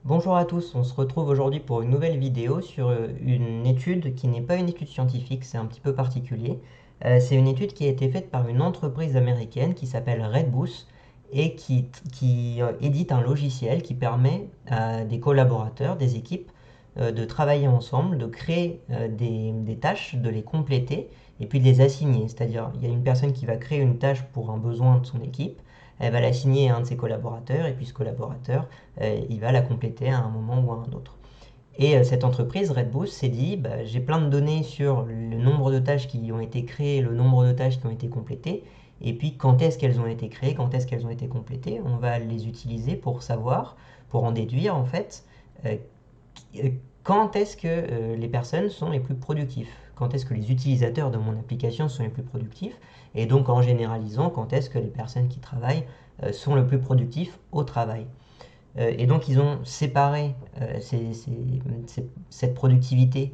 Bonjour à tous, on se retrouve aujourd'hui pour une nouvelle vidéo sur une étude qui n'est pas une étude scientifique, c'est un petit peu particulier. C'est une étude qui a été faite par une entreprise américaine qui s'appelle Redboost et qui édite un logiciel qui permet à des collaborateurs, des équipes, de travailler ensemble, de créer des tâches, de les compléter et puis de les assigner. C'est-à-dire, il y a une personne qui va créer une tâche pour un besoin de son équipe, elle va l'assigner à un de ses collaborateurs et puis ce collaborateur il va la compléter à un moment ou à un autre. Et cette entreprise, Redboost, s'est dit, bah, j'ai plein de données sur le nombre de tâches qui ont été créées, le nombre de tâches qui ont été complétées, et puis quand est-ce qu'elles ont été créées, quand est-ce qu'elles ont été complétées. On va les utiliser pour savoir, pour en déduire en fait, euh, quand est-ce que les personnes sont les plus productifs, quand est-ce que les utilisateurs de mon application sont les plus productifs, et donc en généralisant, quand est-ce que les personnes qui travaillent sont le plus productifs au travail. Et donc ils ont séparé cette productivité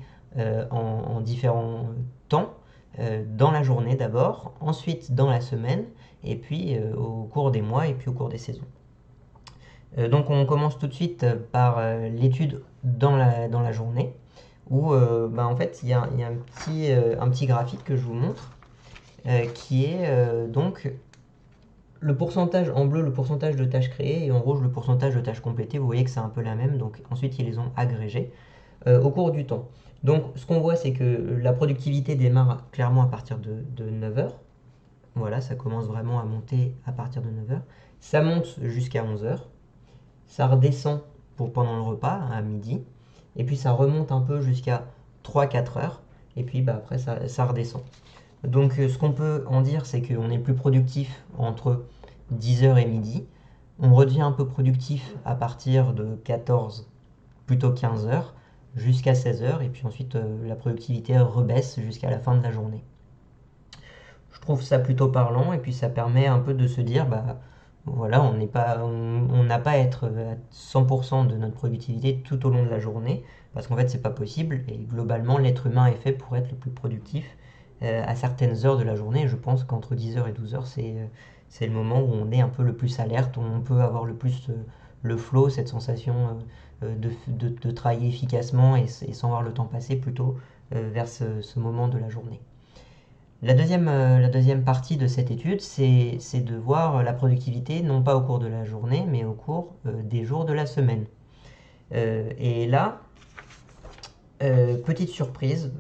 en différents temps, dans la journée d'abord, ensuite dans la semaine, et puis au cours des mois et puis au cours des saisons. Donc on commence tout de suite par l'étude dans la journée, où en fait il y a un petit graphique que je vous montre, qui est donc le pourcentage en bleu, le pourcentage de tâches créées, et en rouge, le pourcentage de tâches complétées. Vous voyez que c'est un peu la même, donc ensuite ils les ont agrégées au cours du temps. Donc ce qu'on voit, c'est que la productivité démarre clairement à partir de 9 heures. Voilà, ça commence vraiment à monter à partir de 9 heures. Ça monte jusqu'à 11 heures. Ça redescend pendant le repas, à midi. Et puis ça remonte un peu jusqu'à 3-4 heures. Et puis après, ça redescend. Donc ce qu'on peut en dire, c'est qu'on est plus productif entre 10 heures et midi. On redevient un peu productif à partir de 14, plutôt 15 heures, jusqu'à 16 heures. Et puis ensuite, la productivité rebaisse jusqu'à la fin de la journée. Je trouve ça plutôt parlant et puis ça permet un peu de se dire, bah voilà, on n'a pas à être à 100% de notre productivité tout au long de la journée, parce qu'en fait c'est pas possible et globalement l'être humain est fait pour être le plus productif à certaines heures de la journée. Et je pense qu'entre 10 heures et 12 heures c'est le moment où on est un peu le plus alerte, où on peut avoir le plus le flow, cette sensation de travailler efficacement et sans voir le temps passer plutôt vers ce moment de la journée. La deuxième partie de cette étude, c'est de voir la productivité non pas au cours de la journée, mais au cours des jours de la semaine. Et là, petite surprise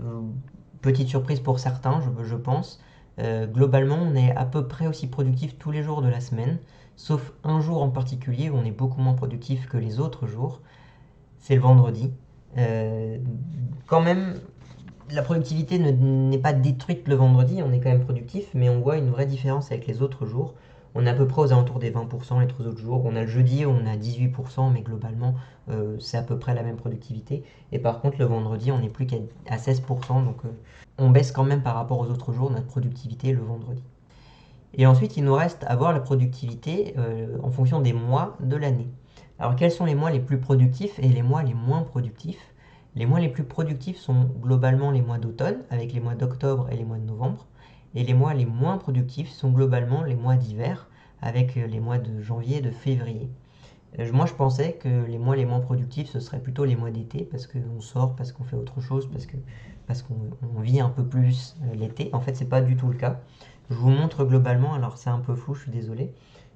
pour certains, je pense. Globalement, on est à peu près aussi productif tous les jours de la semaine, sauf un jour en particulier où on est beaucoup moins productif que les autres jours, c'est le vendredi. Euh, Quand même, la productivité n'est pas détruite le vendredi, on est quand même productif, mais on voit une vraie différence avec les autres jours. On est à peu près aux alentours des 20% les trois autres jours. On a le jeudi où on a 18%, mais globalement, c'est à peu près la même productivité. Et par contre, le vendredi, on n'est plus qu'à 16%, donc on baisse quand même par rapport aux autres jours notre productivité le vendredi. Et ensuite, il nous reste à voir la productivité en fonction des mois de l'année. Alors, quels sont les mois les plus productifs et les mois les moins productifs? Les mois les plus productifs sont globalement les mois d'automne, avec les mois d'octobre et les mois de novembre. Et les mois les moins productifs sont globalement les mois d'hiver, avec les mois de janvier et de février. Moi, je pensais que les mois les moins productifs, ce seraient plutôt les mois d'été, parce qu'on sort, parce qu'on fait autre chose, parce qu'on vit un peu plus l'été. En fait, c'est pas du tout le cas. Je vous montre globalement, alors c'est un peu flou, je suis désolé.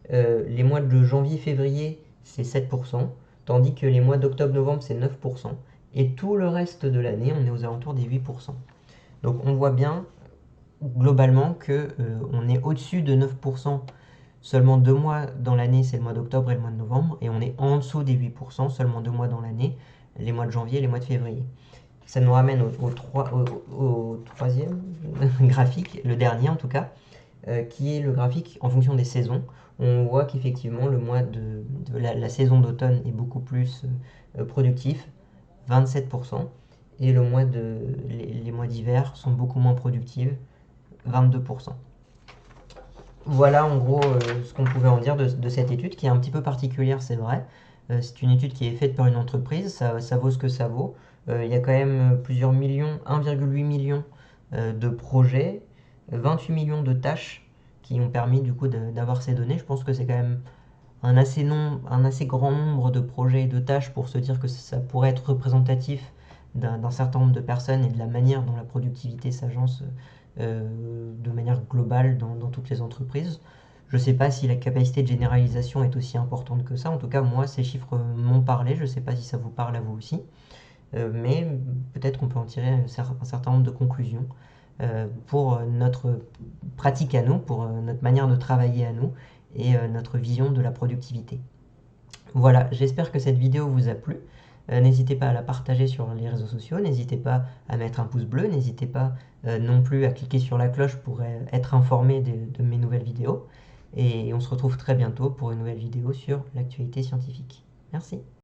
Les mois de janvier-février, c'est 7%, tandis que les mois d'octobre-novembre, c'est 9%. Et tout le reste de l'année, on est aux alentours des 8%. Donc on voit bien globalement que on est au-dessus de 9% seulement 2 mois dans l'année, c'est le mois d'octobre et le mois de novembre, et on est en dessous des 8%, seulement 2 mois dans l'année, les mois de janvier et les mois de février. Ça nous ramène au troisième graphique, le dernier en tout cas, qui est le graphique en fonction des saisons. On voit qu'effectivement le mois de la saison d'automne est beaucoup plus productif, 27%, et les mois d'hiver sont beaucoup moins productifs, 22%. Voilà en gros ce qu'on pouvait en dire de cette étude qui est un petit peu particulière, c'est vrai. C'est une étude qui est faite par une entreprise, ça vaut ce que ça vaut. Il y a quand même plusieurs millions, 1,8 million de projets, 28 millions de tâches qui ont permis du coup d'avoir ces données. Je pense que c'est quand même un assez grand nombre de projets et de tâches pour se dire que ça pourrait être représentatif d'un certain nombre de personnes et de la manière dont la productivité s'agence de manière globale dans toutes les entreprises. Je ne sais pas si la capacité de généralisation est aussi importante que ça. En tout cas, moi, ces chiffres m'ont parlé. Je ne sais pas si ça vous parle à vous aussi. Mais peut-être qu'on peut en tirer un certain nombre de conclusions pour notre pratique à nous, pour notre manière de travailler à nous et notre vision de la productivité. Voilà, j'espère que cette vidéo vous a plu. N'hésitez pas à la partager sur les réseaux sociaux, n'hésitez pas à mettre un pouce bleu, n'hésitez pas non plus à cliquer sur la cloche pour être informé de mes nouvelles vidéos. Et on se retrouve très bientôt pour une nouvelle vidéo sur l'actualité scientifique. Merci.